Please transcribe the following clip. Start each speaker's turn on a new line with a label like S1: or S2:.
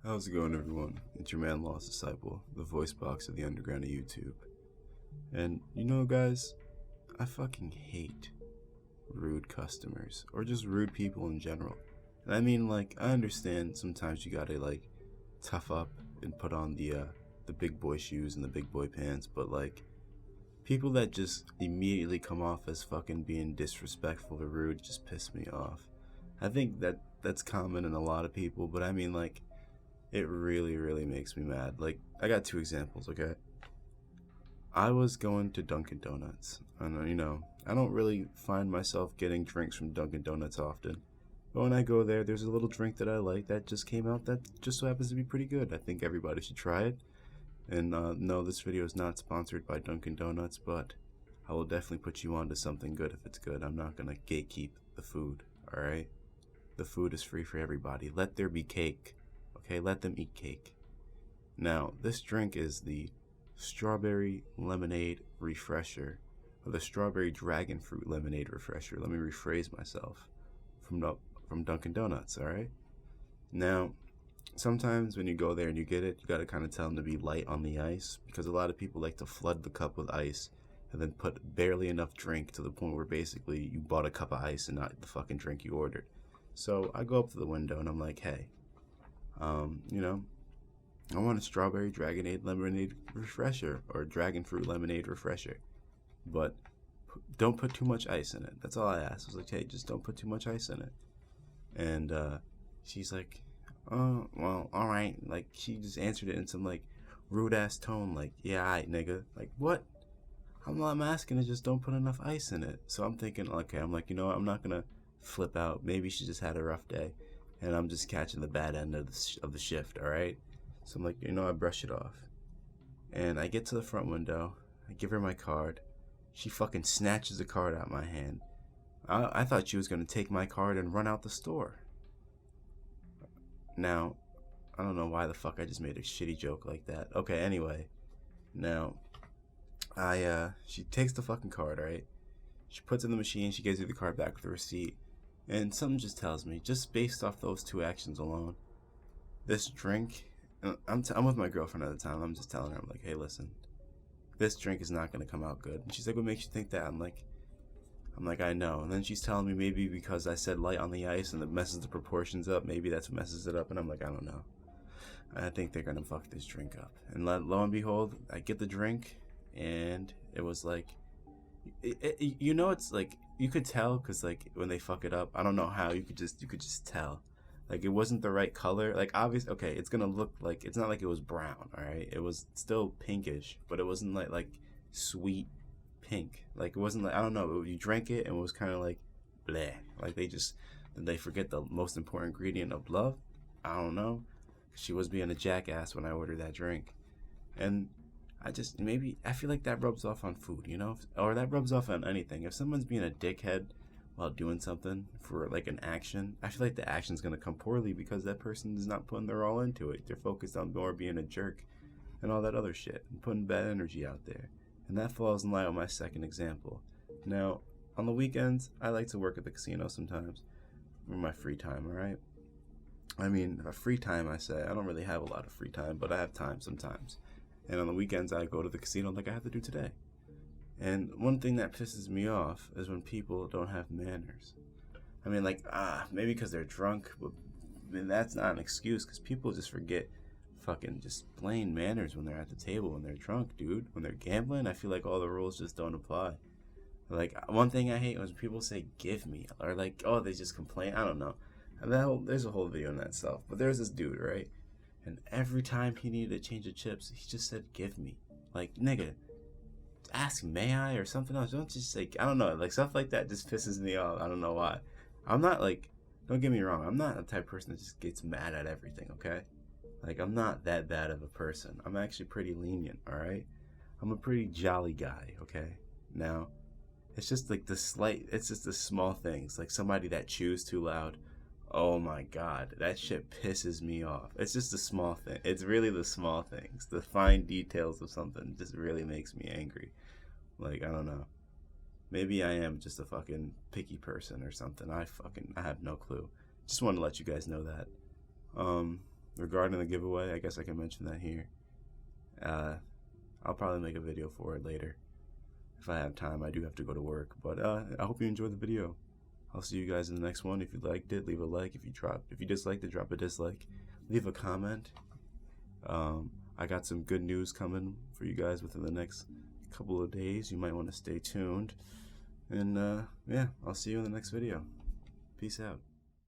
S1: How's it going, everyone? It's your man, Lost Disciple, the voice box of the underground of YouTube. And guys, I fucking hate rude customers or just rude people in general. And I mean, I understand sometimes you gotta tough up and put on the big boy shoes and the big boy pants, but people that just immediately come off as fucking being disrespectful or rude just piss me off. I think that's common in a lot of people, but I mean, it really, really makes me mad. I got two examples, okay? I was going to Dunkin' Donuts, and I don't really find myself getting drinks from Dunkin' Donuts often. But when I go there, there's a little drink that I like that just came out that just so happens to be pretty good. I think everybody should try it. And no, this video is not sponsored by Dunkin' Donuts, but I will definitely put you on to something good if it's good. I'm not gonna gatekeep the food, alright? The food is free for everybody. Let there be cake. Okay, let them eat cake. Now, this drink is the Strawberry Lemonade Refresher, or the Strawberry Dragon Fruit Lemonade Refresher. Let me rephrase myself. From Dunkin' Donuts, alright? Now, sometimes when you go there and you get it, you gotta kind of tell them to be light on the ice, because a lot of people like to flood the cup with ice and then put barely enough drink to the point where basically you bought a cup of ice and not the fucking drink you ordered. So I go up to the window and I'm like, hey, I want a strawberry dragonade lemonade refresher or dragon fruit lemonade refresher, but don't put too much ice in it. That's all I asked. I was like, hey, just don't put too much ice in it. And she's like, oh, well, all right. She just answered it in some rude ass tone, yeah, all right, nigga. What? I'm asking to just don't put enough ice in it. So I'm thinking, okay, I'm like, I'm not gonna flip out. Maybe she just had a rough day and I'm just catching the bad end of the shift, all right? So I'm like, I brush it off. And I get to the front window. I give her my card. She fucking snatches the card out of my hand. I thought she was going to take my card and run out the store. Now, I don't know why the fuck I just made a shitty joke like that. Okay, anyway. Now, she takes the fucking card, right? She puts it in the machine. She gives me the card back with the receipt. And something just tells me, just based off those two actions alone, this drink, I'm with my girlfriend at the time. I'm just telling her, I'm like, hey, listen, this drink is not going to come out good. And she's like, what makes you think that? I'm like, I know. And then she's telling me maybe because I said light on the ice and it messes the proportions up, maybe that's what messes it up. And I'm like, I don't know. I think they're going to fuck this drink up. And lo and behold, I get the drink and it was it's you could tell because when they fuck it up, I don't know how, you could just tell. It wasn't the right color. Obviously, okay, it's gonna look it's not like it was brown, all right? It was still pinkish, but it wasn't like sweet pink. It wasn't I don't know. You drank it and it was kind of bleh. Did they forget the most important ingredient of love? I don't know. She was being a jackass when I ordered that drink, and I feel like that rubs off on food, or that rubs off on anything. If someone's being a dickhead while doing something for an action, I feel like the action's gonna come poorly because that person is not putting their all into it. They're focused on more being a jerk and all that other shit and putting bad energy out there. And that falls in line with my second example. Now, on the weekends, I like to work at the casino sometimes for my free time, alright? I mean, free time, I say. I don't really have a lot of free time, but I have time sometimes. And on the weekends, I go to the casino like I have to do today. And one thing that pisses me off is when people don't have manners. I mean, maybe because they're drunk, but that's not an excuse, because people just forget fucking just plain manners when they're at the table, when they're drunk, dude. When they're gambling, I feel like all the rules just don't apply. One thing I hate was when people say, give me, or oh, they just complain. I don't know. And there's a whole video on that stuff. But there's this dude, right? And every time he needed a change of chips, he just said, give me. Nigga, ask may I or something else. Don't just say, I don't know. Stuff like that just pisses me off. I don't know why. I'm not don't get me wrong. I'm not the type of person that just gets mad at everything, okay? I'm not that bad of a person. I'm actually pretty lenient, alright? I'm a pretty jolly guy, okay? Now, it's just it's just the small things. Somebody that chews too loud. Oh my god, that shit pisses me off. It's just the small thing. It's really the small things. The fine details of something just really makes me angry. I don't know. Maybe I am just a fucking picky person or something. I have no clue. Just want to let you guys know that. regarding the giveaway, I guess I can mention that here. I'll probably make a video for it later if I have time. I do have to go to work, but I hope you enjoyed the video. I'll see you guys in the next one. If you liked it, leave a like. If you disliked it, drop a dislike. Leave a comment. I got some good news coming for you guys within the next couple of days. You might want to stay tuned. And yeah, I'll see you in the next video. Peace out.